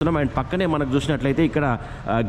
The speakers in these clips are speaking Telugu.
అండ్ పక్కనే మనకు చూసినట్లయితే ఇక్కడ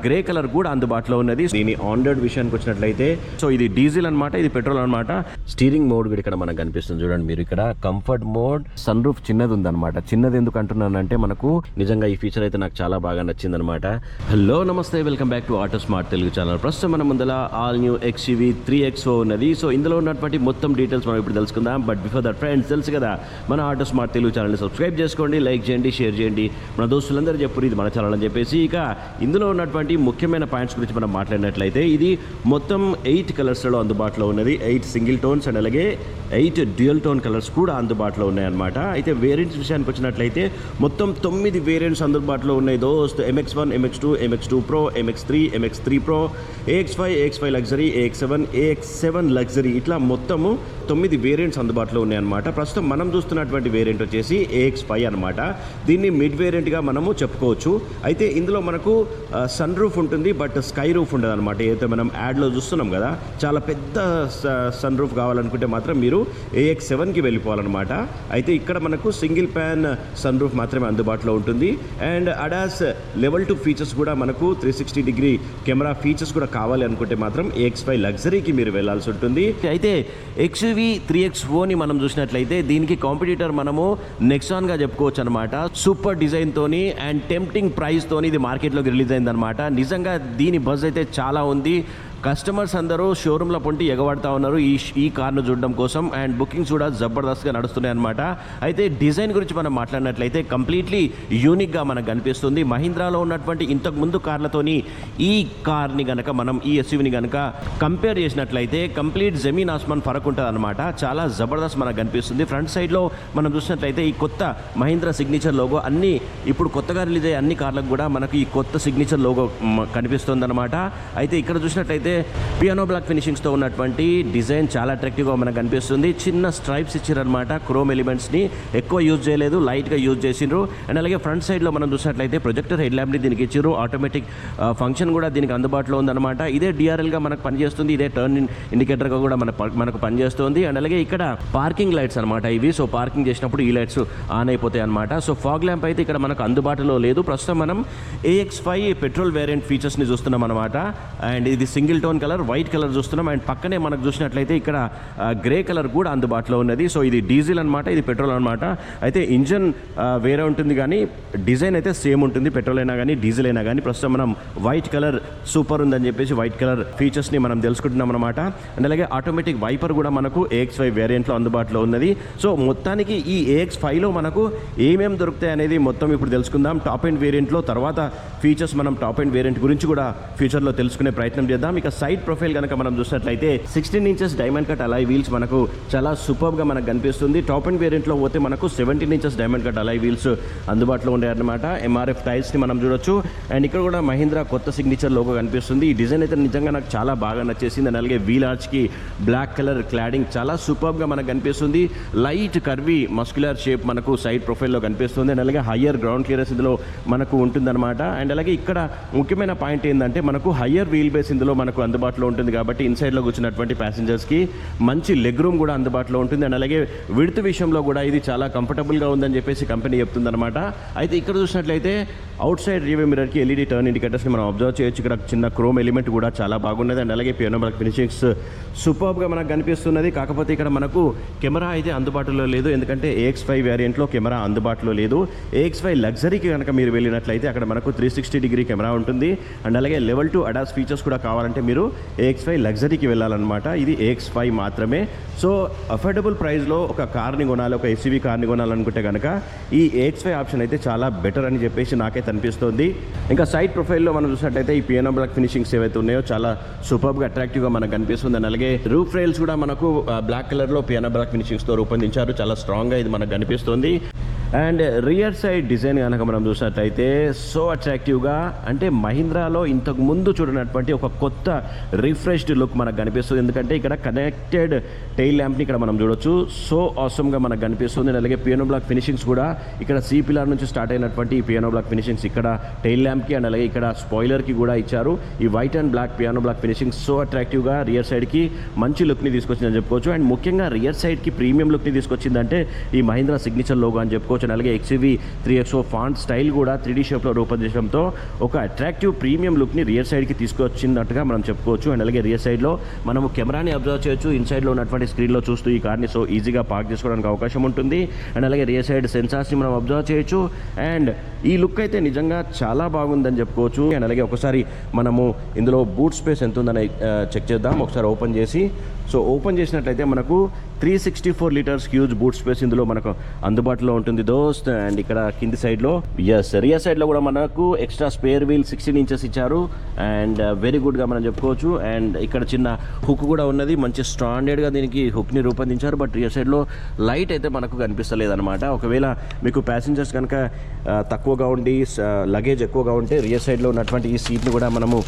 గ్రే కలర్ కూడా అందుబాటులో ఉన్నది. దీని ఆన్ రోడ్ విషయానికి వచ్చినట్లయితే సో ఇది డీజిల్ అన్నమాట, ఇది పెట్రోల్ అన్నమాట. స్టీరింగ్ మోడ్ కూడా ఇక్కడ మనకు కనిపిస్తుంది చూడండి మీరు. ఇక్కడ కంఫర్ట్ మోడ్, సన్ రూఫ్ చిన్నది ఉందన్నమాట. చిన్నది ఎందుకు అంటున్నానంటే మనకు నిజంగా ఈ ఫీచర్ అయితే నాకు చాలా బాగా నచ్చింది అనమాట. హలో నమస్తే, welcome back to auto smart Telugu channel. ప్రస్తుతం మన ముందర ఆల్ న్యూ XUV 3XO ఉన్నది. సో ఇందులో ఉన్నటువంటి మొత్తం డీటెయిల్స్ మనం ఇప్పుడు తెలుసుకుందాం. బట్ బిఫోర్ దట్ ఫ్రెండ్స్, తెలుసు కదా మన ఆటో స్మార్ట్ తెలుగు ఛానల్ని సబ్స్క్రైబ్ చేసుకోండి, లైక్ చేయండి, షేర్ చేయండి, మన దోస్తులందరూ చెప్పు ఇది మన ఛానల్ అని చెప్పేసి. ఇక ఇందులో ఉన్నటువంటి ముఖ్యమైన పాయింట్స్ గురించి మనం మాట్లాడినట్లయితే ఇది మొత్తం 8 కలర్స్లో అందుబాటులో ఉన్నది. 8 సింగిల్ టోన్స్ అండ్ అలాగే 8 డ్యూయల్ టోన్ కలర్స్ కూడా అందుబాటులో ఉన్నాయన్నమాట. అయితే వేరియంట్స్ విషయానికి వచ్చినట్లయితే మొత్తం 9 వేరియంట్స్ అందుబాటులో ఉన్నాయి దోస్త్. MX1, MX2, MX2 Pro, MX3, MX3 Pro, AX5, AX5 luxury, AX7, AX7 luxury, ఇట్లా మొత్తము 9 వేరియంట్స్ అందుబాటులో ఉన్నాయన్నమాట. ప్రస్తుతం మనం చూస్తున్నటువంటి వేరియంట్ వచ్చేసి AX5 అనమాట. దీన్ని మిడ్ వేరియంట్గా మనము చెప్పుకోవచ్చు. అయితే ఇందులో మనకు సన్ రూఫ్ ఉంటుంది, బట్ స్కై రూఫ్ ఉండదు అనమాట. ఏదైతే మనం యాడ్లో చూస్తున్నాం కదా, చాలా పెద్ద సన్ రూఫ్ కావాలనుకుంటే మాత్రం మీరు AX7కి వెళ్ళిపోవాలన్నమాట. అయితే ఇక్కడ మనకు సింగిల్ ప్యాన్ సన్ రూఫ్ మాత్రమే అందుబాటులో ఉంటుంది. అండ్ అడాస్ లెవెల్ 2 ఫీచర్స్ కూడా మనకు 360 డిగ్రీ కెమెరా ఫీచర్స్ కూడా కావాలి అనుకుంటే మాత్రం AX5 లగ్జరీకి మీరు వెళ్ళాల్సి ఉంటుంది. అయితే XUV 3XOని మనం చూసినట్లయితే దీనికి కాంపిటీటర్ మనము నెక్సాన్గా చెప్పుకోవచ్చు అనమాట. సూపర్ డిజైన్ తోని అండ్ టెంప్టింగ్ ప్రైస్ తోని ఇది మార్కెట్లోకి రిలీజ్ అయిందనమాట. నిజంగా దీని బజ్ అయితే చాలా ఉంది. కస్టమర్స్ అందరూ షోరూంలో పొంటి ఎగబడతా ఉన్నారు ఈ కార్ను చూడడం కోసం. అండ్ బుకింగ్స్ కూడా జబర్దస్త్గా నడుస్తున్నాయి అనమాట. అయితే డిజైన్ గురించి మనం మాట్లాడినట్లయితే కంప్లీట్లీ యూనిక్గా మనకు కనిపిస్తుంది. మహీంద్రాలో ఉన్నటువంటి ఇంతకుముందు కార్లతోని ఈ కార్ని కనుక మనం ఈ SUVని కనుక కంపేర్ చేసినట్లయితే కంప్లీట్ జమీన్ ఆస్మాన్ ఫరక్ ఉంటుంది అనమాట. చాలా జబర్దస్త్ మనకు కనిపిస్తుంది. ఫ్రంట్ సైడ్లో మనం చూసినట్లయితే ఈ కొత్త మహీంద్రా సిగ్నేచర్ లోగో, అన్ని ఇప్పుడు కొత్తగా రిలీజ్ అయ్యే అన్ని కార్లకు కూడా మనకు ఈ కొత్త సిగ్నేచర్ లోగో కనిపిస్తుంది అనమాట. అయితే ఇక్కడ చూసినట్లయితే పియానో బ్లాక్ ఫినిషింగ్స్తో ఉన్నటువంటి డిజైన్ చాలా అట్రాక్టివ్గా మనకు కనిపిస్తుంది. చిన్న స్ట్రైప్స్ ఇచ్చారనమాట. క్రోమ్ ఎలిమెంట్స్ని ఎక్కువ యూజ్ చేయలేదు, లైట్గా యూజ్ చేసిండ్రు. అండ్ అలాగే ఫ్రంట్ సైడ్లో మనం చూసినట్లయితే ప్రొజెక్టర్ హెడ్ ల్యాంప్ని దీనికి ఇచ్చారు. ఆటోమేటిక్ ఫంక్షన్ కూడా దీనికి అందుబాటులో ఉందన్నమాట. ఇదే DRLగా మనకు పనిచేస్తుంది, ఇదే టర్న్ ఇండికేటర్గా కూడా మనకు పనిచేస్తుంది. అండ్ అలాగే ఇక్కడ పార్కింగ్ లైట్స్ అనమాట ఇవి. సో పార్కింగ్ చేసినప్పుడు ఈ లైట్స్ ఆన్ అయిపోతాయి అనమాట. సో ఫాగ్ ల్యాంప్ అయితే ఇక్కడ మనకు అందుబాటులో లేదు. ప్రస్తుతం మనం AX5 పెట్రోల్ వేరియంట్ ఫీచర్స్ని చూస్తున్నాం అనమాట. అండ్ ఇది single tone colour, white colour చూస్తున్నాం. అండ్ పక్కనే మనకు చూసినట్లయితే ఇక్కడ గ్రే కలర్ కూడా అందుబాటులో ఉన్నది. సో ఇది డీజిల్ అనమాట, ఇది పెట్రోల్ అనమాట. అయితే ఇంజన్ వేరే ఉంటుంది కానీ డిజైన్ అయితే సేమ్ ఉంటుంది. పెట్రోల్ అయినా కానీ డీజిల్ అయినా కానీ. ప్రస్తుతం మనం వైట్ కలర్ సూపర్ ఉందని చెప్పేసి వైట్ కలర్ ఫీచర్స్ని మనం తెలుసుకుంటున్నాం అనమాట. అండ్ అలాగే ఆటోమేటిక్ వైపర్ కూడా మనకు AX5 వేరియంట్లో అందుబాటులో ఉన్నది. సో మొత్తానికి ఈ AX5లో మనకు ఏమేమి దొరుకుతాయి అనేది మొత్తం ఇప్పుడు తెలుసుకుందాం. టాప్ ఎండ్ వేరియంట్లో తర్వాత ఫీచర్స్ మనం టాప్ ఎండ్ వేరియంట్ గురించి కూడా ఫ్యూచర్లో తెలుసుకునే ప్రయత్నం చేద్దాం. ఇక సైడ్ ప్రొఫైల్ కనుక మనం చూసినట్లయితే 16 inches diamond cut alloy wheels మనకు చాలా సూపర్గా మనకు కనిపిస్తుంది. టాప్ అండ్ వేరియంట్లో పోతే మనకు 17 inches diamond cut alloy wheels అందుబాటులో ఉన్నాయన్నమాట. MRF టైల్స్ని మనం చూడొచ్చు. అండ్ ఇక్కడ కూడా మహీంద్రా కొత్త సిగ్నేచర్ లోగో కనిపిస్తుంది. ఈ డిజైన్ అయితే నిజంగా నాకు చాలా బాగా నచ్చేసింది. అలాగే వీల్ ఆర్చ్కి బ్లాక్ కలర్ క్లాడింగ్ చాలా సూపర్గా మనకు కనిపిస్తుంది. లైట్ కర్వీ మస్క్యులర్ షేప్ మనకు సైడ్ ప్రొఫైల్లో కనిపిస్తుంది. అండ్ అలాగే హయ్యర్ గ్రౌండ్ క్లియరెన్స్ ఇందులో మనకు ఉంటుందన్నమాట. అండ్ అలాగే ఇక్కడ ముఖ్యమైన పాయింట్ ఏంటంటే మనకు హయ్యర్ వీల్ బేస్ ఇందులో మనకు అందుబాటులో ఉంటుంది కాబట్టి ఇన్సైడ్లో కూర్చున్నటువంటి ప్యాసింజర్స్కి మంచి లెగ్ రూమ్ కూడా అందుబాటులో ఉంటుంది. అండ్ అలాగే విడ్త్ విషయంలో కూడా ఇది చాలా కంఫర్టబుల్గా ఉందని చెప్పేసి కంపెనీ చెప్తుందన్నమాట. అయితే ఇక్కడ చూసినట్లయితే అవుట్ సైడ్ రియర్ మిర్రర్కి LED టర్న్ ఇండికేటర్స్ని మనం అబ్జర్వ్ చేయొచ్చు. ఇక్కడ చిన్న క్రోమ్ ఎలిమెంట్ కూడా చాలా బాగున్నది. అండ్ అలాగే పియానో బ్లాక్ ఫినిషింగ్స్ సూపర్గా మనకు కనిపిస్తున్నది. కాకపోతే ఇక్కడ మనకు కెమెరా అయితే అందుబాటులో లేదు, ఎందుకంటే AX5 వేరియంట్లో కెమెరా అందుబాటులో లేదు. AX5 లగ్జరీకి కనుక మీరు వెళ్ళినట్లయితే అక్కడ మనకు 360 డిగ్రీ కెమెరా ఉంటుంది. అండ్ అలాగే లెవెల్ 2 అడాస్ ఫీచర్స్ కూడా కావాలంటే మీరు AX5 లగ్జరీకి వెళ్ళాలన్నమాట. ఇది AX5 మాత్రమే. సో అఫోర్డబుల్ ప్రైస్లో ఒక కార్ని కొనాలి, ఒక SUV కార్ని కొనాలనుకుంటే కనుక ఈ AX5 ఆప్షన్ అయితే చాలా బెటర్ అని చెప్పేసి నాకైతే అనిపిస్తుంది. ఇంకా సైడ్ ప్రొఫైల్లో మనం చూసినట్టయితే ఈ పియానో బ్లాక్ ఫినిషింగ్స్ ఏవైతే ఉన్నాయో చాలా సూపర్గా అట్రాక్టివ్గా మనకు కనిపిస్తుంది. అండ్ అలాగే రూఫ్ రైల్స్ కూడా మనకు బ్లాక్ కలర్లో పియానో బ్లాక్ ఫినిషింగ్స్తో రూపొందించారు. చాలా స్ట్రాంగ్గా ఇది మనకు కనిపిస్తుంది. అండ్ రియర్ సైడ్ డిజైన్ కనుక మనం చూసినట్లయితే సో అట్రాక్టివ్గా, అంటే మహీంద్రాలో ఇంతకు ముందు చూడనటువంటి ఒక కొత్త రిఫ్రెష్డ్ లుక్ మనకు కనిపిస్తుంది. ఎందుకంటే ఇక్కడ కనెక్టెడ్ టైల్ ల్యాంప్ని ఇక్కడ మనం చూడొచ్చు. సో ఆసమ్గా మనకు కనిపిస్తుంది. అలాగే పియానో బ్లాక్ ఫినిషింగ్స్ కూడా ఇక్కడ C పిల్లర్ నుంచి స్టార్ట్ అయినటువంటి ఈ పియానో బ్లాక్ ఫినిషింగ్స్ ఇక్కడ టైల్ ల్యాంప్కి అండ్ అలాగే ఇక్కడ స్పాయిలర్కి కూడా ఇచ్చారు. ఈ white and black piano black finishings so అట్రాక్టివ్గా రియర్ సైడ్కి మంచి లుక్ని తీసుకొచ్చిందని చెప్పుకోవచ్చు. అండ్ ముఖ్యంగా రియర్ సైడ్కి ప్రీమియం లుక్ని తీసుకొచ్చిందంటే ఈ మహీంద్రా సిగ్నేచర్ లోగో అని చెప్పుకోవచ్చు. చెప్పుకోవచ్చు. అలాగే XUV 3XO ఫాంట్ స్టైల్ కూడా 3D షేప్లో రూపొందించడంతో ఒక అట్రాక్టివ్ ప్రీమియం లుక్ని రియర్ సైడ్కి తీసుకొచ్చినట్టుగా మనం చెప్పుకోవచ్చు. అండ్ అలాగే రియర్ సైడ్లో మనము కెమెరాని అబ్జర్వ్ చేయొచ్చు. ఇన్సైడ్లో ఉన్నటువంటి స్క్రీన్లో చూస్తూ ఈ కార్ని సో ఈజీగా పార్క్ చేసుకోవడానికి అవకాశం ఉంటుంది. అండ్ అలాగే రియర్ సైడ్ సెన్సార్స్ని మనం అబ్జర్వ్ చేయొచ్చు. అండ్ ఈ లుక్ అయితే నిజంగా చాలా బాగుందని చెప్పుకోవచ్చు. అండ్ అలాగే ఒకసారి మనము ఇందులో బూట్ స్పేస్ ఎంత ఉందని చెక్ చేద్దాం. ఒకసారి ఓపెన్ చేసి సో ఓపెన్ చేసినట్లయితే మనకు 364 లీటర్స్ హ్యూజ్ బూట్ స్పేస్ ఇందులో మనకు అందుబాటులో ఉంటుంది దోస్త్. అండ్ ఇక్కడ కింది సైడ్లో రియర్ సైడ్లో కూడా మనకు ఎక్స్ట్రా స్పేర్ వీల్ 16 ఇంచెస్ ఇచ్చారు. అండ్ వెరీ గుడ్గా మనం చెప్పుకోవచ్చు. అండ్ ఇక్కడ చిన్న హుక్ కూడా ఉన్నది. మంచి స్టాండర్డ్గా దీనికి హుక్ని రూపొందించారు. బట్ రియర్ సైడ్లో లైట్ అయితే మనకు కనిపిస్తలేదు అనమాట. ఒకవేళ మీకు ప్యాసింజర్స్ కనుక తక్కువగా ఉండి లగేజ్ ఎక్కువగా ఉంటే రియర్ సైడ్లో ఉన్నటువంటి ఈ సీట్ని కూడా మనము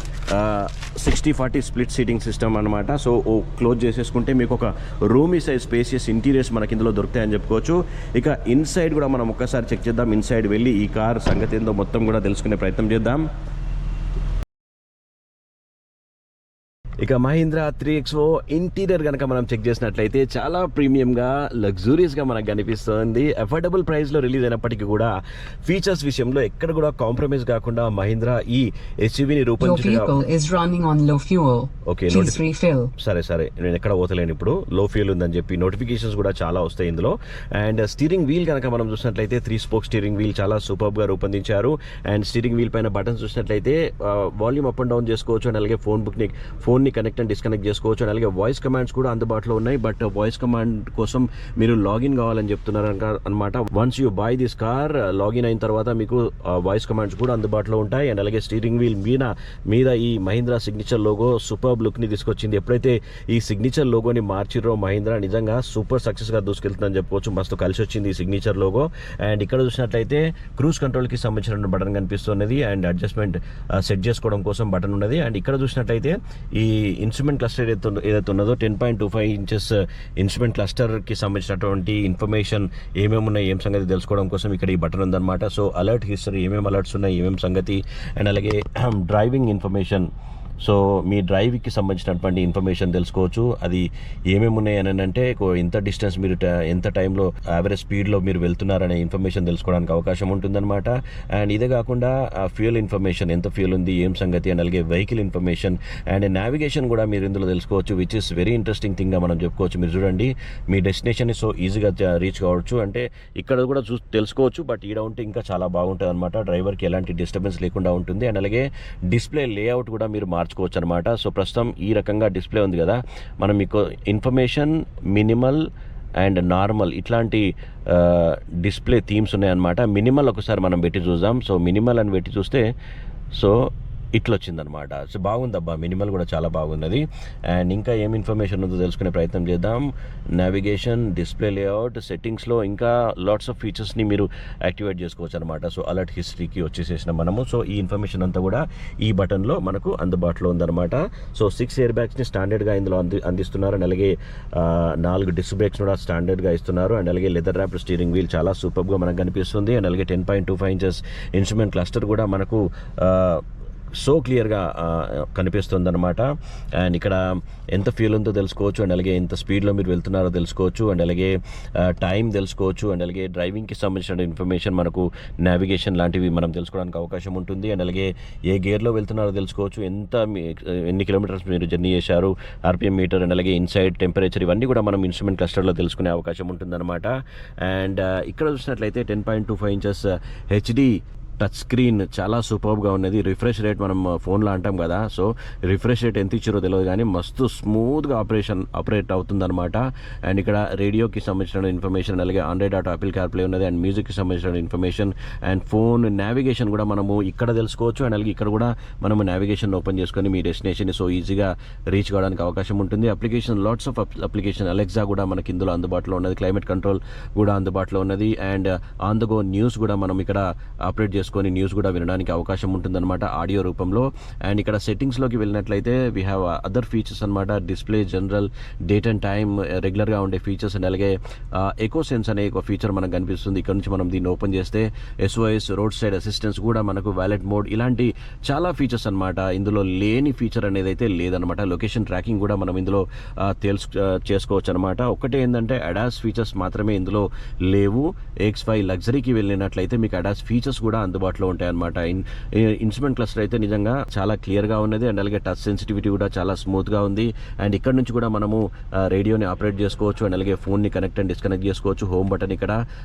60-40 స్ప్లిట్ సీటింగ్ సిస్టమ్ అనమాట. సో క్లోజ్ చేసేసుకుంటే మీకు ఒక రూమీ సైజ్ స్పేసియస్ ఇంటీరియర్స్ మనకి ఇందులో దొరుకుతాయని చెప్పుకోవచ్చు. ఇక ఇన్సైడ్ కూడా మనం ఒక్కసారి చెక్ చేద్దాం. ఇన్సైడ్ వెళ్ళి ఈ కార్ సంగతి ఏందో మొత్తం కూడా తెలుసుకునే ప్రయత్నం చేద్దాం. ఇక మహీంద్రా 3XO ఇంటీరియర్ కనుక మనం చెక్ చేసినట్లయితే చాలా ప్రీమియంగా లగ్జూరియస్గా మనకు కనిపిస్తుంది. అఫోర్డబుల్ ప్రైస్లో రిలీజ్ అయినప్పటికీ కూడా ఫీచర్స్ విషయంలో ఎక్కడ కూడా కాంప్రమైజ్ కాకుండా మహీంద్రా ఈ SUVని రూపొందించగా సరే నేను ఎక్కడ పోతలేను ఇప్పుడు. లో ఫ్యూల్ ఉందని చెప్పి నోటిఫికేషన్స్ కూడా చాలా వస్తాయి ఇందులో. అండ్ స్టీరింగ్ వీల్ కనుక మనం చూసినట్లయితే 3 స్పోక్ స్టీరింగ్ వీల్ చాలా సూపర్గా రూపొందించారు. అండ్ స్టీరింగ్ వీల్ పైన బటన్స్ చూసినట్లయితే వాల్యూమ్ అప్ అండ్ డౌన్ చేసుకోవచ్చు. అండ్ అలాగే ఫోన్ని కనెక్ట్ అండ్ డిస్కనెక్ట్ చేసుకోవచ్చు. అండ్ అలాగే వాయిస్ కమాండ్స్ కూడా అందుబాటులో ఉన్నాయి. బట్ వాయిస్ కమాండ్ కోసం మీరు లాగిన్ కావాలని చెప్తున్నారు అనమాట. Once you by this car login అయిన తర్వాత మీకు వాయిస్ కమాండ్స్ కూడా అందుబాటులో ఉంటాయి. అండ్ అలాగే స్టీరింగ్ వీల్ మీద ఈ మహీంద్రా సిగ్నేచర్ లోగో సూపర్ లుక్ని తీసుకొచ్చింది. ఎప్పుడైతే ఈ సిగ్నేచర్ లోగోని మార్చిరో మహీంద్రా నిజంగా సూపర్ సక్సెస్గా దూసుకెళ్తుందని చెప్పుకోవచ్చు. మస్తు కలిసి వచ్చింది ఈ సిగ్నేచర్ లోగో. అండ్ ఇక్కడ చూసినట్లయితే క్రూజ్ కంట్రోల్కి సంబంధించిన బటన్ కనిపిస్తున్నది. అండ్ అడ్జస్ట్మెంట్ సెట్ చేసుకోవడం కోసం బటన్ ఉన్నది. అండ్ ఇక్కడ చూసినట్లయితే ఈ ఇన్స్ట్రుమెంట్ క్లస్టర్ ఏదైతే ఉన్నదో 10.25 ఇంచెస్ ఇన్స్ట్రుమెంట్ క్లస్టర్కి సంబంధించినటువంటి ఇన్ఫర్మేషన్ ఏమేమి ఉన్నాయి ఏం సంగతి తెలుసుకోవడం కోసం ఇక్కడ ఈ బటన్ ఉందన్నమాట. సో అలర్ట్ హిస్టరీ ఏమేమి అలర్ట్స్ ఉన్నాయి ఏమేమి సంగతి. అండ్ అలాగే డ్రైవింగ్ ఇన్ఫర్మేషన్ సో మీ డ్రైవ్కి సంబంధించినటువంటి ఇన్ఫర్మేషన్ తెలుసుకోవచ్చు. అది ఏమేమి ఉన్నాయి అని అంటే ఎంత డిస్టెన్స్ మీరు ఎంత టైంలో యావరేజ్ స్పీడ్లో మీరు వెళ్తున్నారనే ఇన్ఫర్మేషన్ తెలుసుకోవడానికి అవకాశం ఉంటుందన్నమాట. అండ్ ఇదే కాకుండా ఫ్యూయల్ ఇన్ఫర్మేషన్ ఎంత ఫ్యూయల్ ఉంది ఏం సంగతి. అండ్ అలాగే వెహికల్ ఇన్ఫర్మేషన్ అండ్ నావిగేషన్ కూడా మీరు ఇందులో తెలుసుకోవచ్చు. విచ్ ఇస్ వెరీ ఇంట్రెస్టింగ్ థింగ్గా మనం చెప్పుకోవచ్చు. మీరు చూడండి మీ డెస్టినేషన్ని సో ఈజీగా రీచ్ కావచ్చు. అంటే ఇక్కడ కూడా తెలుసుకోవచ్చు. బట్ ఈడ ఉంటే ఇంకా చాలా బాగుంటుంది అనమాట. డ్రైవర్కి ఎలాంటి డిస్టర్బెన్స్ లేకుండా ఉంటుంది. అండ్ అలాగే డిస్ప్లే లేఅవుట్ కూడా మీరు మార్చుకోవచ్చు అనమాట. సో ప్రస్తుతం ఈ రకంగా డిస్ప్లే ఉంది కదా. మనం మీకు ఇన్ఫర్మేషన్ మినిమల్ అండ్ నార్మల్ ఇట్లాంటి డిస్ప్లే థీమ్స్ ఉన్నాయన్నమాట. మినిమల్ ఒకసారి మనం పెట్టి చూద్దాం. సో మినిమల్ అని పెట్టి చూస్తే సో ఇట్లా వచ్చిందనమాట. సో బాగుందబ్బా, మినిమల్ కూడా చాలా బాగున్నది. అండ్ ఇంకా ఏం ఇన్ఫర్మేషన్ ఉందో తెలుసుకునే ప్రయత్నం చేద్దాం. నావిగేషన్, డిస్ప్లే లేఅవుట్, సెట్టింగ్స్లో ఇంకా లాట్స్ ఆఫ్ ఫీచర్స్ని మీరు యాక్టివేట్ చేసుకోవచ్చు అనమాట. సో అలర్ట్ హిస్టరీకి వచ్చేసేసిన మనము. సో ఈ ఇన్ఫర్మేషన్ అంతా కూడా ఈ బటన్లో మనకు అందుబాటులో ఉందన్నమాట. సో 6 ఎయిర్ బ్యాగ్స్ని స్టాండర్డ్గా ఇందులో అందిస్తున్నారు. అండ్ అలాగే 4 డిస్క్ బ్రేక్స్ కూడా స్టాండర్డ్గా ఇస్తున్నారు. అండ్ అలాగే లెదర్ ర్యాప్ స్టీరింగ్ వీల్ చాలా సూపర్గా మనకు కనిపిస్తుంది. అండ్ అలాగే 10.25 ఇంచెస్ ఇన్స్ట్రుమెంట్ క్లస్టర్ కూడా మనకు సో క్లియర్గా కనిపిస్తుంది అనమాట. అండ్ ఇక్కడ ఎంత ఫ్యూల్ ఉందో తెలుసుకోవచ్చు. అండ్ అలాగే ఎంత స్పీడ్లో మీరు వెళ్తున్నారో తెలుసుకోవచ్చు. అండ్ అలాగే టైం తెలుసుకోవచ్చు. అండ్ అలాగే డ్రైవింగ్కి సంబంధించిన ఇన్ఫర్మేషన్ మనకు నావిగేషన్ లాంటివి మనం తెలుసుకోవడానికి అవకాశం ఉంటుంది. అండ్ అలాగే ఏ గేర్లో వెళ్తున్నారో తెలుసుకోవచ్చు. ఎన్ని కిలోమీటర్స్ మీరు జర్నీ చేశారు, RPM మీటర్, అండ్ అలాగే ఇన్సైడ్ టెంపరేచర్ ఇవన్నీ కూడా మనం ఇన్స్ట్రుమెంట్ క్లస్టర్లో తెలుసుకునే అవకాశం ఉంటుందన్నమాట. అండ్ ఇక్కడ చూసినట్లయితే 10.25 ఇంచెస్ HD టచ్ స్క్రీన్ చాలా సూపర్గా ఉన్నది. రిఫ్రెష్ రేట్ మనం ఫోన్లో అంటాం కదా. సో రిఫ్రెష్ రేట్ ఎంత ఇచ్చారో తెలియదు కానీ మస్తు స్మూత్గా ఆపరేట్ అవుతుందన్నమాట. అండ్ ఇక్కడ రేడియోకి సంబంధించిన ఇన్ఫర్మేషన్, అలాగే ఆండ్రాయిడ్ ఆటో, యాపిల్ కార్ప్లే ఉన్నది. అండ్ మ్యూజిక్కి సంబంధించిన ఇన్ఫర్మేషన్ అండ్ ఫోన్ నావిగేషన్ కూడా మనము ఇక్కడ తెలుసుకోవచ్చు. అండ్ అలాగే ఇక్కడ కూడా మనము నావిగేషన్ ఓపెన్ చేసుకొని మీ డెస్టినేషన్ సో ఈజీగా రీచ్ కావడానికి అవకాశం ఉంటుంది. Application lots of application, Alexa కూడా మనకి ఇందులో అందుబాటులో ఉన్నది. క్లైమేట్ కంట్రోల్ కూడా అందుబాటులో ఉన్నది. And on the go news కూడా మనం ఇక్కడ ఆపరేట్ చేసుకోవచ్చు. చేసుకొని న్యూస్ కూడా వినడానికి అవకాశం ఉంటుందన్నమాట ఆడియో రూపంలో. అండ్ ఇక్కడ సెట్టింగ్స్లోకి వెళ్ళినట్లయితే వీ హ్యావ్ అదర్ ఫీచర్స్ అనమాట. Display, general, date and time, రెగ్యులర్గా ఉండే ఫీచర్స్ అండ్ అలాగే ఎకో సెన్స్ అనే ఒక ఫీచర్ మనకు కనిపిస్తుంది. ఇక్కడ నుంచి మనం దీన్ని ఓపెన్ చేస్తే SOS, రోడ్ సైడ్ అసిస్టెన్స్ కూడా మనకు, వ్యాలెట్ మోడ్, ఇలాంటి చాలా ఫీచర్స్ అనమాట. ఇందులో లేని ఫీచర్ అనేది అయితే లేదనమాట. లొకేషన్ ట్రాకింగ్ కూడా మనం ఇందులో చేసుకోవచ్చు అనమాట. ఒకటే ఏంటంటే అడాస్ ఫీచర్స్ మాత్రమే ఇందులో లేవు. AX5 లగ్జరీకి వెళ్ళినట్లయితే మీకు అడాస్ ఫీచర్స్ కూడా అందుబాటులో ఉంటాయన్నమాట. ఇన్స్ట్రుమెంట్ క్లస్టర్ అయితే నిజంగా చాలా క్లియర్గా ఉన్నది అండ్ అలాగే టచ్ సెన్సిటివిటీ కూడా చాలా స్మూత్గా ఉంది. అండ్ ఇక్కడ నుంచి కూడా మనము రేడియోని ఆపరేట్ చేసుకోవచ్చు అండ్ అలాగే ఫోన్ని కనెక్ట్ అండ్ డిస్కనెక్ట్ చేసుకోవచ్చు. హోమ్ బటన్ ఇక్కడ,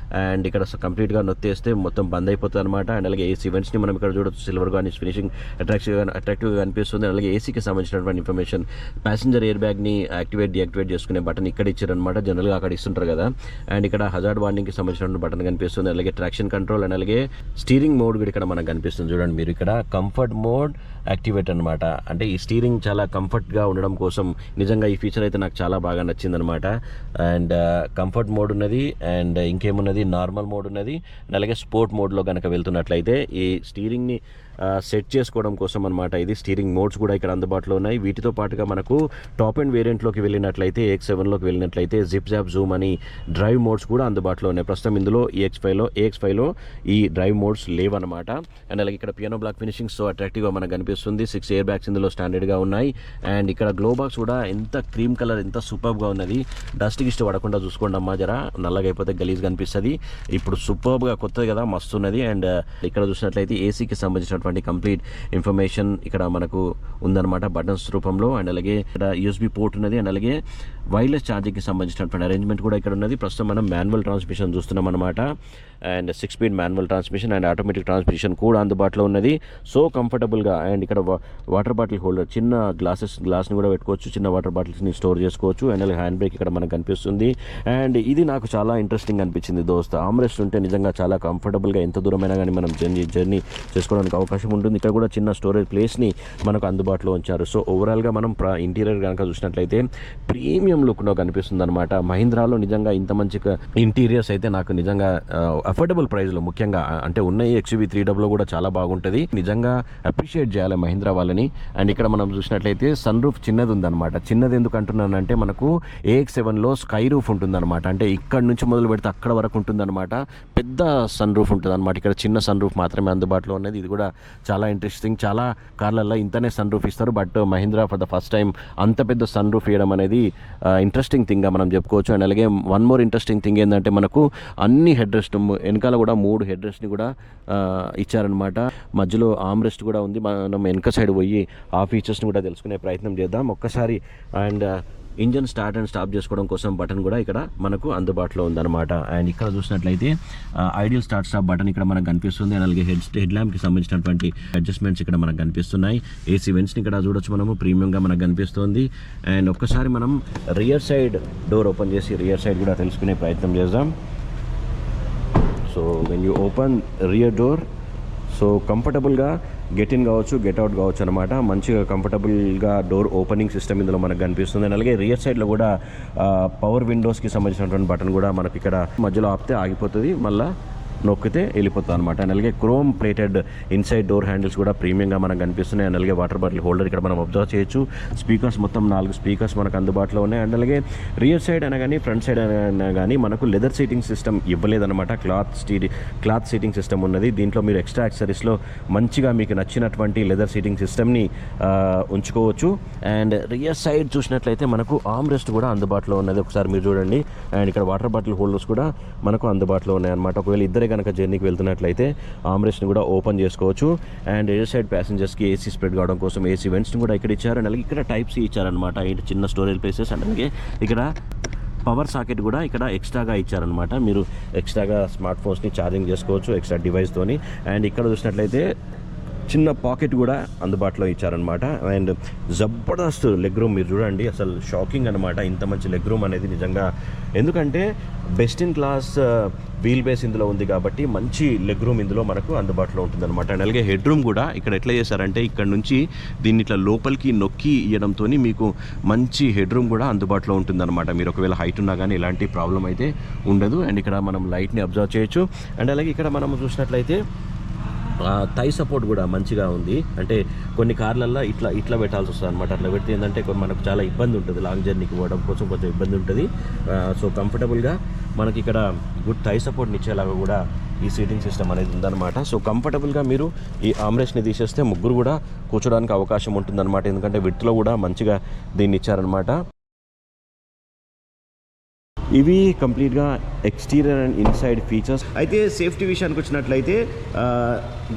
అండ్ ఇక్కడ కంప్లీట్గా నొత్తేస్తే మొత్తం బంద్ అయిపోతుంది అనమాట. అండ్ అలాగే ఏసీ వెంట్స్ని మనం ఇక్కడ చూడొచ్చు. సిల్వర్ కానీ ఫినిషింగ్ అట్రాక్టివ్గా కనిపిస్తుంది. అలాగే ఏసీకి సంబంధించినటువంటి ఇన్ఫర్మేషన్, ప్యాసింజర్ ఎయిర్ బ్యాగ్ని యాక్టివేట్ డియాక్టివేట్ చేసుకునే బటన్ ఇక్కడ ఇచ్చారనమాట. జనరల్గా అక్కడ ఇస్తుంటారు కదా. అండ్ ఇక్కడ హజార్డ్ వార్నింగ్కి సంబంధించిన బటన్ కనిపిస్తుంది. అలాగే ట్రాక్షన్ కంట్రోల్ అండ్ అలాగే స్టీరింగ్ మోడ్ కూడా ఇక్కడ మనకు కనిపిస్తుంది. చూడండి మీరు ఇక్కడ కంఫర్ట్ మోడ్ యాక్టివేట్ అనమాట. అంటే ఈ స్టీరింగ్ చాలా కంఫర్ట్గా ఉండడం కోసం నిజంగా ఈ ఫీచర్ అయితే నాకు చాలా బాగా నచ్చిందనమాట. అండ్ కంఫర్ట్ మోడ్ ఉన్నది అండ్ ఇంకేమున్నది, నార్మల్ మోడ్ ఉన్నది అండ్ అలాగే స్పోర్ట్ మోడ్లో కనుక వెళ్తున్నట్లయితే ఈ స్టీరింగ్ని సెట్ చేసుకోవడం కోసం అనమాట. ఇది స్టీరింగ్ మోడ్స్ కూడా ఇక్కడ అందుబాటులో ఉన్నాయి. వీటితో పాటుగా మనకు టాప్ అండ్ వేరియంట్లోకి వెళ్ళినట్లయితే AX7లోకి వెళ్ళినట్లయితే జిప్ జాప్ జూమ్ అని డ్రైవ్ మోడ్స్ కూడా అందుబాటులో ఉన్నాయి. ప్రస్తుతం ఇందులో AX5లో ఈ డ్రైవ్ మోడ్స్ లేవన్నమాట. అండ్ అలాగే ఇక్కడ పియానో బ్లాక్ ఫినిషింగ్ సో అట్రాక్టివ్గా మనకు కనిపిస్తుంది. 6 ఎయిర్ బ్యాగ్స్ ఇందులో స్టాండర్డ్గా ఉన్నాయి. అండ్ ఇక్కడ గ్లో బాక్స్ కూడా ఎంత క్రీమ్ కలర్, ఎంత సూపర్గా ఉన్నది. డస్ట్ గిస్ట్ పడకుండా చూసుకోండి అమ్మా, జరా నల్లగా అయిపోతే గలీజ్ కనిపిస్తుంది. ఇప్పుడు సూపర్గా కొత్తది కదా, మస్తు ఉన్నది. అండ్ ఇక్కడ చూసినట్లయితే ఏసీకి సంబంధించినటువంటి కంప్లీట్ ఇన్ఫర్మేషన్ ఇక్కడ మనకు ఉందన్నమాట బటన్స్ రూపంలో. అండ్ అలాగే ఇక్కడ USB పోర్ట్ ఉన్నది అండ్ అలాగే వైర్లెస్ ఛార్జింగ్కి సంబంధించినటువంటి అరేంజ్మెంట్ కూడా ఇక్కడ ఉన్నది. ప్రస్తుతం మనం మాన్యువల్ ట్రాన్స్మిషన్ చూస్తున్నాం అనమాట. And 6 speed manual transmission and automatic transmission కూడా అందుబాటులో ఉన్నది. సో కంఫర్టబుల్గా. అండ్ ఇక్కడ వాటర్ బాటిల్ హోల్డర్, చిన్న గ్లాస్ని కూడా పెట్టుకోవచ్చు, చిన్న వాటర్ బాటిల్స్ని స్టోర్ చేసుకోవచ్చు. అండ్ అలాగే హ్యాండ్ బ్రేక్ ఇక్కడ మనకు కనిపిస్తుంది. అండ్ ఇది నాకు చాలా ఇంట్రెస్టింగ్ అనిపించింది దోస్త్. ఆమ్రెస్ట్ ఉంటే నిజంగా చాలా కంఫర్టబుల్గా ఎంత దూరమైనా కానీ మనం జర్నీ చేసుకోవడానికి అవకాశం ఉంటుంది. ఇక్కడ కూడా చిన్న స్టోరేజ్ ప్లేస్ని మనకు అందుబాటులో ఉంచారు. సో ఓవరాల్గా మనం ఇంటీరియర్ కనుక చూసినట్లయితే ప్రీమియం లుక్లో కనిపిస్తుంది అనమాట. మహీంద్రాలో నిజంగా ఇంత మంచి ఇంటీరియర్స్ అయితే నాకు నిజంగా అఫోర్డబుల్ ప్రైస్లో, ముఖ్యంగా అంటే ఉన్నాయి XUV 300 కూడా చాలా బాగుంటుంది. నిజంగా అప్రిషియేట్ చేయాలి మహీంద్రా వాళ్ళని. అండ్ ఇక్కడ మనం చూసినట్లయితే సన్ రూఫ్ చిన్నది ఉందన్నమాట. చిన్నది ఎందుకు అంటున్నానంటే మనకు AX7లో స్కై రూఫ్ ఉంటుందన్నమాట. అంటే ఇక్కడ నుంచి మొదలు పెడితే అక్కడ వరకు ఉంటుందన్నమాట. పెద్ద సన్ రూఫ్ ఉంటుంది అనమాట. ఇక్కడ చిన్న సన్ రూఫ్ మాత్రమే అందుబాటులో ఉన్నది. ఇది కూడా చాలా ఇంట్రెస్టింగ్. చాలా కార్లలో ఇంతనే సన్ రూఫ్ ఇస్తారు, but Mahindra for the first time అంత పెద్ద సన్ రూఫ్ ఇవ్వడం అనేది ఇంట్రెస్టింగ్ థింగ్గా మనం చెప్పుకోవచ్చు. అండ్ అలాగే వన్ మోర్ ఇంట్రెస్టింగ్ థింగ్ ఏంటంటే మనకు అన్ని హెడ్ రెస్ట్, వెనకాల కూడా 3 హెడ్ రెస్ట్ని కూడా ఇచ్చారనమాట. మధ్యలో ఆర్మ్ రెస్ట్ కూడా ఉంది. మనం వెనక సైడ్ పోయి ఆ ఫీచర్స్ని కూడా తెలుసుకునే ప్రయత్నం చేద్దాం ఒక్కసారి. And engine start and stop చేసుకోవడం కోసం బటన్ కూడా ఇక్కడ మనకు అందుబాటులో ఉందన్నమాట. అండ్ ఇక్కడ చూసినట్లయితే ఐడియల్ స్టార్ట్ స్టాప్ బటన్ ఇక్కడ మనకు కనిపిస్తుంది. అండ్ అలాగే హెడ్ ల్యాంప్కి సంబంధించినటువంటి అడ్జస్ట్మెంట్స్ ఇక్కడ మనకు కనిపిస్తున్నాయి. ఏసీ వెంట్స్ని ఇక్కడ చూడొచ్చు మనము, ప్రీమియంగా మనకు కనిపిస్తుంది. అండ్ ఒక్కసారి మనం రియర్ సైడ్ డోర్ ఓపెన్ చేసి రియర్ సైడ్ కూడా తెలుసుకునే ప్రయత్నం చేద్దాం. So when you open rear door, so కంఫర్టబుల్గా గెట్ ఇన్ కావచ్చు, గెట్ అవుట్ కావచ్చు అనమాట. మంచిగా కంఫర్టబుల్గా డోర్ ఓపెనింగ్ సిస్టమ్ ఇందులో మనకు కనిపిస్తుంది. అలాగే రియర్ సైడ్లో కూడా పవర్ విండోస్కి సంబంధించినటువంటి బటన్ కూడా మనకి ఇక్కడ మధ్యలో ఆపితే ఆగిపోతుంది, మళ్ళీ నొక్కితే వెళ్ళిపోతుంది అనమాట. అండ్ అలాగే chrome plated inside door handles కూడా ప్రీమియంగా మనకు కనిపిస్తున్నాయి. అండ్ అలాగే వాటర్ బాటిల్ హోల్డర్ ఇక్కడ మనం అబ్జర్వ్ చేయొచ్చు. స్పీకర్స్ మొత్తం 4 స్పీకర్స్ మనకు అందుబాటులో ఉన్నాయి. అండ్ అలాగే రియర్ సైడ్ అయినా కానీ ఫ్రంట్ సైడ్ అయినా కానీ మనకు లెదర్ సీటింగ్ సిస్టమ్ ఇవ్వలేదన్నమాట. క్లాత్ సీటింగ్ సిస్టమ్ ఉన్నది. దీంట్లో మీరు ఎక్స్ట్రా యాక్సెసరీస్లో మంచిగా మీకు నచ్చినటువంటి లెదర్ సీటింగ్ సిస్టమ్ని ఉంచుకోవచ్చు. అండ్ రియర్ సైడ్ చూసినట్లయితే మనకు ఆర్మ్ రెస్ట్ కూడా అందుబాటులో ఉన్నది. ఒకసారి మీరు చూడండి. అండ్ ఇక్కడ వాటర్ బాటిల్ హోల్డర్స్ కూడా మనకు అందుబాటులో ఉన్నాయి అనమాట. ఒకవేళ ఇద్దరే కనుక జర్నీకి వెళ్తున్నట్లయితే ఆమ్రెస్ట్ని కూడా ఓపెన్ చేసుకోవచ్చు. అండ్ ఎయిర్ సైడ్ ప్యాసింజర్స్కి ఏసీ స్ప్రెడ్ కావడం కోసం ఏసీ వెంట్స్ని కూడా ఇక్కడ ఇచ్చారు. అండ్ అలాగే ఇక్కడ టైప్ సి ఇచ్చారనమాట, చిన్న స్టోరేజ్ ప్లేసెస్. అండ్ అలాగే ఇక్కడ పవర్ సాకెట్ కూడా ఇక్కడ ఎక్స్ట్రాగా ఇచ్చారనమాట. మీరు ఎక్స్ట్రాగా స్మార్ట్ ఫోన్స్ని ఛార్జింగ్ చేసుకోవచ్చు ఎక్స్ట్రా డివైస్తోని. అండ్ ఇక్కడ చూసినట్లయితే చిన్న పాకెట్ కూడా అందుబాటులో ఇచ్చారనమాట. అండ్ జబర్దస్త్ లెగ్ రూమ్ మీరు చూడండి, అసలు షాకింగ్ అనమాట. ఇంత మంచి లెగ్ రూమ్ అనేది నిజంగా, ఎందుకంటే best in class wheel base ఇందులో ఉంది కాబట్టి మంచి లెగ్ రూమ్ ఇందులో మనకు అందుబాటులో ఉంటుందన్నమాట. అండ్ అలాగే హెడ్ రూమ్ కూడా ఇక్కడ ఎట్లా చేశారంటే ఇక్కడ నుంచి దీన్ని ఇట్లా లోపలికి నొక్కి ఇవ్వడంతో మీకు మంచి హెడ్ రూమ్ కూడా అందుబాటులో ఉంటుందన్నమాట. మీరు ఒకవేళ హైట్ ఉన్నా కానీ ఎలాంటి ప్రాబ్లం అయితే ఉండదు. అండ్ ఇక్కడ మనం లైట్ని అబ్జర్వ్ చేయొచ్చు. అండ్ అలాగే ఇక్కడ మనం చూసినట్లయితే థై సపోర్ట్ కూడా మంచిగా ఉంది. అంటే కొన్ని కార్లల్లో ఇట్లా పెట్టాల్సి వస్తుంది అనమాట. అట్లా పెడితే ఏంటంటే మనకు చాలా ఇబ్బంది ఉంటుంది, లాంగ్ జర్నీకి పోవడం కోసం కొంచెం ఇబ్బంది ఉంటుంది. సో కంఫర్టబుల్గా మనకి ఇక్కడ గుడ్ థై సపోర్ట్ని ఇచ్చేలాగా కూడా ఈ సీటింగ్ సిస్టమ్ అనేది ఉందన్నమాట. సో కంఫర్టబుల్గా మీరు ఈ ఆమ్రెస్ట్ని తీసేస్తే ముగ్గురు కూడా కూర్చోడానికి అవకాశం ఉంటుందన్నమాట. ఎందుకంటే విడ్త్లో కూడా మంచిగా దీన్ని ఇచ్చారనమాట. ఇవి కంప్లీట్గా ఎక్స్టీరియర్ అండ్ ఇన్సైడ్ ఫీచర్స్. అయితే సేఫ్టీ విషయానికి వచ్చినట్లయితే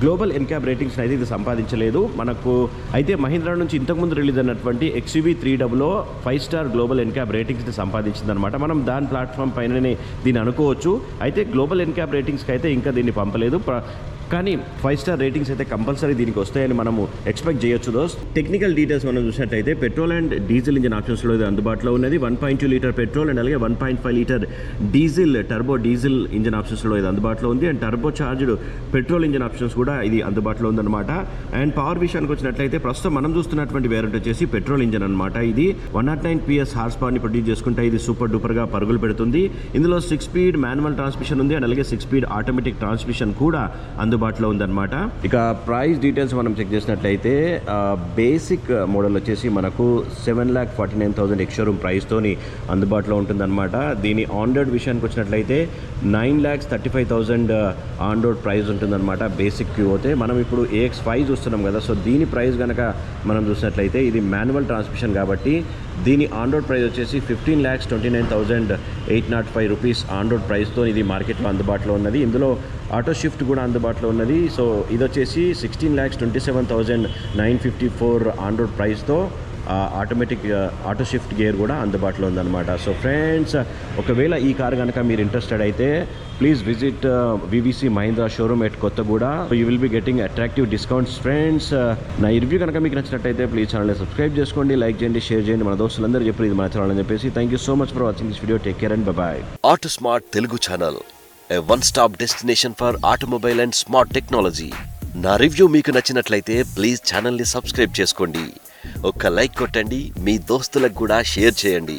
గ్లోబల్ ఎన్క్యాబ్ రేటింగ్స్ అయితే ఇది సంపాదించలేదు మనకు. అయితే మహీంద్రా నుంచి ఇంతకుముందు రిలీజ్ అయినటువంటి XUV 300 5 స్టార్ గ్లోబల్ ఎన్క్యాబ్ రేటింగ్స్ని సంపాదించిందనమాట. మనం దాని ప్లాట్ఫామ్ పైననే దీన్ని అనుకోవచ్చు. అయితే గ్లోబల్ ఎన్క్యాబ్ రేటింగ్స్కి అయితే ఇంకా దీన్ని పంపలేదు. కానీ 5 స్టార్ రేటింగ్స్ అయితే కంపల్సరీ దీనికి వస్తాయని మనము ఎక్స్పెక్ట్ చేయొచ్చు. దోస్ టెక్నికల్ డీటెయిల్స్ మనం చూసినట్టయితే పెట్రోల్ అండ్ డీజిల్ ఇంజిన్ ఆప్షన్స్లో ఇది అందుబాటులో ఉన్నది. 1.2 లీటర్ పెట్రోల్ అండ్ అలాగే 1.5 litre diesel turbo diesel engine ఆప్షన్స్లో ఇది అందుబాటులో ఉంది. And turbo charged petrol engine options కూడా ఇది అందుబాటులో ఉందన్నమాట. అండ్ పవర్ విషయానికి వచ్చినట్లయితే ప్రస్తుతం మనం చూస్తున్నటువంటి వేరియంట్ వచ్చేసి పెట్రోల్ ఇంజిన్ అనమాట. ఇది 109 PS హార్స్ పవర్ని ప్రొడ్యూస్ చేసుకుంటే ఇది సూపర్ డూపర్గా పరుగులు పెడుతుంది. ఇందులో 6 స్పీడ్ మాన్యువల్ ట్రాన్స్మిషన్ ఉంది అండ్ అలాగే 6 స్పీడ్ ఆటోమేటిక్ ట్రాన్స్మిషన్ కూడా అందుబాటులో ఉందన్నమాట. ఇక ప్రైస్ డీటెయిల్స్ మనం చెక్ చేసినట్లయితే బేసిక్ మోడల్ వచ్చేసి మనకు 7,49,000 ఎక్స్-షోరూమ్ ప్రైస్తోని అందుబాటులో ఉంటుందన్నమాట. దీని ఆన్ రోడ్ విషయానికి వచ్చినట్లయితే 9,35,000 ఆన్ రోడ్ ప్రైస్ ఉంటుందన్నమాట. బేసిక్ క్యూ అయితే మనం ఇప్పుడు AX5 చూస్తున్నాం కదా. సో దీని ప్రైస్ కనుక మనం చూసినట్లయితే ఇది మాన్యువల్ ట్రాన్స్మిషన్ కాబట్టి దీని ఆన్ రోడ్ ప్రైస్ వచ్చేసి 15,29,805 రూపీస్ ఆన్ రోడ్ ప్రైస్తో ఇది మార్కెట్లో అందుబాటులో ఉన్నది. ఇందులో ఆటో షిఫ్ట్ కూడా అందుబాటులో ఉన్నది. సో ఇది వచ్చేసి 16,27,954 ఆన్ రోడ్ ప్రైస్తో ఆటోమేటిక్ ఆటో షిఫ్ట్ గేర్ కూడా అందుబాటులో ఉందన్నమాట. సో ఫ్రెండ్స్, ఒకవేళ ఈ కార్ కనుక మీరు ఇంట్రెస్టెడ్ అయితే please visit VVC Mahindra showroom at Kothaguda. You will be getting attractive discounts. Friends, నా ఈ రివ్యూ కనుక మీకు నచ్చినట్టయితే ప్లీజ్ ఛానల్ని సబ్స్క్రైబ్ చేసుకోండి, లైక్ చేయండి, షేర్ చేయండి. మన దోస్తులందరూ చెప్పి ఇది మన ఛానల్ అని చెప్పేసి thank you so much for watching this video. Take care and by. Auto smart Telugu channel, a one-stop destination for automobile and smart technology. నా రివ్యూ మీకు నచ్చినట్లయితే ప్లీజ్ ఛానల్ని సబ్స్క్రైబ్ చేసుకోండి, ఒక్క లైక్ కొట్టండి, మీ దోస్తులకు కూడా షేర్ చేయండి.